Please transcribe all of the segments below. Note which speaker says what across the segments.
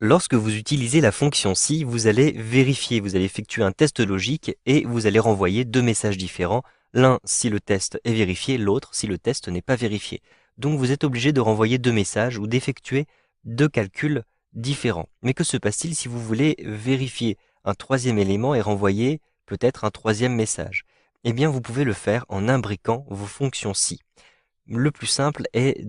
Speaker 1: Lorsque vous utilisez la fonction si, vous allez vérifier, vous allez effectuer un test logique et vous allez renvoyer deux messages différents, l'un si le test est vérifié, l'autre si le test n'est pas vérifié. Donc vous êtes obligé de renvoyer deux messages ou d'effectuer deux calculs différents. Mais que se passe-t-il si vous voulez vérifier un troisième élément et renvoyer peut-être un troisième message? Eh bien, vous pouvez le faire en imbriquant vos fonctions si. Le plus simple est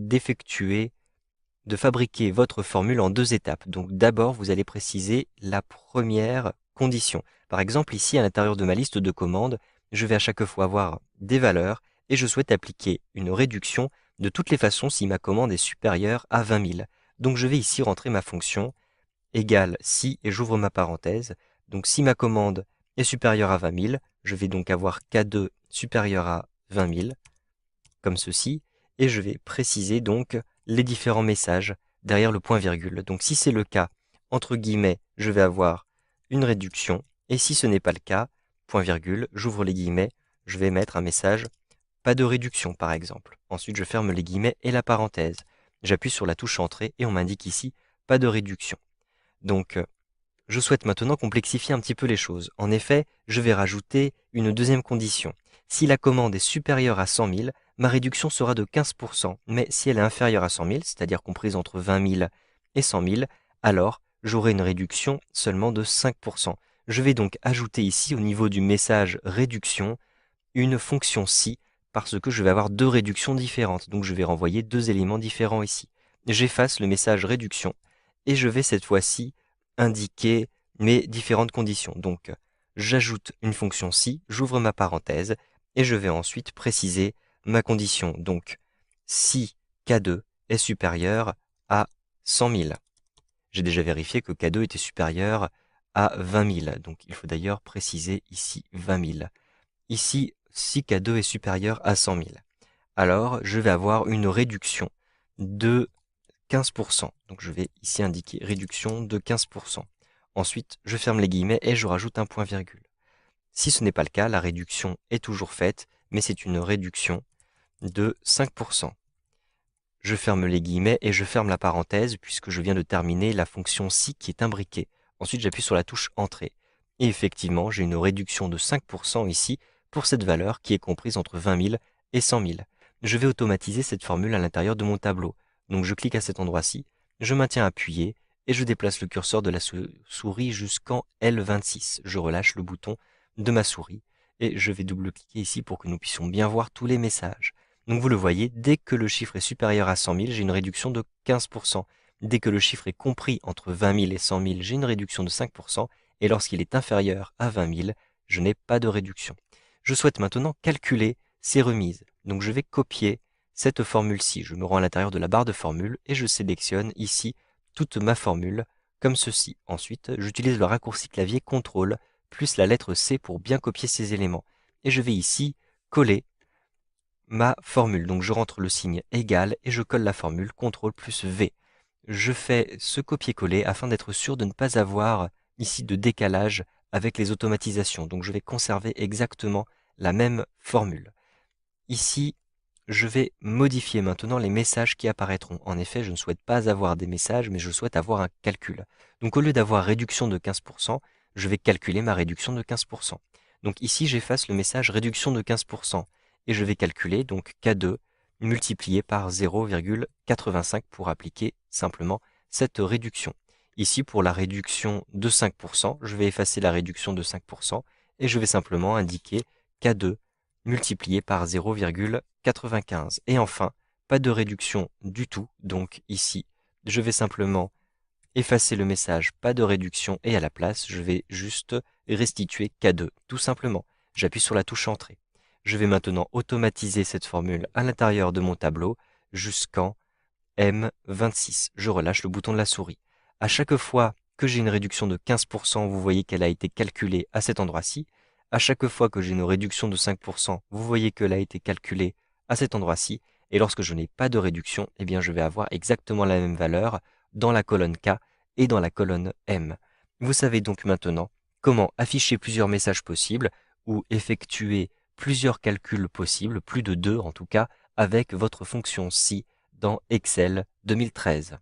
Speaker 1: de fabriquer votre formule en deux étapes. Donc d'abord, vous allez préciser la première condition. Par exemple, ici, à l'intérieur de ma liste de commandes, je vais à chaque fois avoir des valeurs et je souhaite appliquer une réduction de toutes les façons si ma commande est supérieure à 20 000. Donc je vais ici rentrer ma fonction égale si, et j'ouvre ma parenthèse. Donc si ma commande est supérieure à 20 000, je vais donc avoir K2 supérieur à 20 000, comme ceci, et je vais préciser donc les différents messages derrière le point virgule. Donc si c'est le cas, entre guillemets, je vais avoir une réduction, et si ce n'est pas le cas, point virgule, j'ouvre les guillemets, je vais mettre un message pas de réduction par exemple. Ensuite je ferme les guillemets et la parenthèse. J'appuie sur la touche entrée et on m'indique ici pas de réduction. Donc je souhaite maintenant complexifier un petit peu les choses. En effet, je vais rajouter une deuxième condition. Si la commande est supérieure à 100 000, ma réduction sera de 15%, mais si elle est inférieure à 100 000, c'est-à-dire comprise entre 20 000 et 100 000, alors j'aurai une réduction seulement de 5%. Je vais donc ajouter ici au niveau du message réduction une fonction si, parce que je vais avoir deux réductions différentes, donc je vais renvoyer deux éléments différents ici. J'efface le message réduction et je vais cette fois-ci indiquer mes différentes conditions. Donc, j'ajoute une fonction si, j'ouvre ma parenthèse et je vais ensuite préciser ma condition. Donc, si K2 est supérieur à 100 000. J'ai déjà vérifié que K2 était supérieur à 20 000. Donc, il faut d'ailleurs préciser ici 20 000. Ici, si K2 est supérieur à 100 000. Alors, je vais avoir une réduction de 15%. Donc je vais ici indiquer réduction de 15%. Ensuite, je ferme les guillemets et je rajoute un point virgule. Si ce n'est pas le cas, la réduction est toujours faite, mais c'est une réduction de 5%. Je ferme les guillemets et je ferme la parenthèse puisque je viens de terminer la fonction si qui est imbriquée. Ensuite, j'appuie sur la touche entrée. Et effectivement, j'ai une réduction de 5% ici pour cette valeur qui est comprise entre 20 000 et 100 000. Je vais automatiser cette formule à l'intérieur de mon tableau. Donc je clique à cet endroit-ci, je maintiens appuyé et je déplace le curseur de la souris jusqu'en L26. Je relâche le bouton de ma souris et je vais double-cliquer ici pour que nous puissions bien voir tous les messages. Donc vous le voyez, dès que le chiffre est supérieur à 100 000, j'ai une réduction de 15%. Dès que le chiffre est compris entre 20 000 et 100 000, j'ai une réduction de 5%. Et lorsqu'il est inférieur à 20 000, je n'ai pas de réduction. Je souhaite maintenant calculer ces remises. Donc je vais copier cette formule-ci. Je me rends à l'intérieur de la barre de formule et je sélectionne ici toute ma formule comme ceci. Ensuite, j'utilise le raccourci clavier CTRL plus la lettre C pour bien copier ces éléments. Et je vais ici coller ma formule. Donc je rentre le signe égal et je colle la formule CTRL plus V. Je fais ce copier-coller afin d'être sûr de ne pas avoir ici de décalage avec les automatisations. Donc je vais conserver exactement la même formule. Ici, je vais modifier maintenant les messages qui apparaîtront. En effet, je ne souhaite pas avoir des messages, mais je souhaite avoir un calcul. Donc au lieu d'avoir réduction de 15%, je vais calculer ma réduction de 15%. Donc ici, j'efface le message réduction de 15% et je vais calculer donc K2 multiplié par 0,85 pour appliquer simplement cette réduction. Ici, pour la réduction de 5%, je vais effacer la réduction de 5% et je vais simplement indiquer K2 multiplié par 0,95. Et enfin, pas de réduction du tout, donc ici, je vais simplement effacer le message pas de réduction et à la place, je vais juste restituer K2, tout simplement. J'appuie sur la touche entrée. Je vais maintenant automatiser cette formule à l'intérieur de mon tableau jusqu'en M26. Je relâche le bouton de la souris. À chaque fois que j'ai une réduction de 15%, vous voyez qu'elle a été calculée à cet endroit-ci. À chaque fois que j'ai une réduction de 5%, vous voyez qu'elle a été calculée à cet endroit-ci. Et lorsque je n'ai pas de réduction, eh bien je vais avoir exactement la même valeur dans la colonne K et dans la colonne M. Vous savez donc maintenant comment afficher plusieurs messages possibles ou effectuer plusieurs calculs possibles, plus de deux en tout cas, avec votre fonction si dans Excel 2013.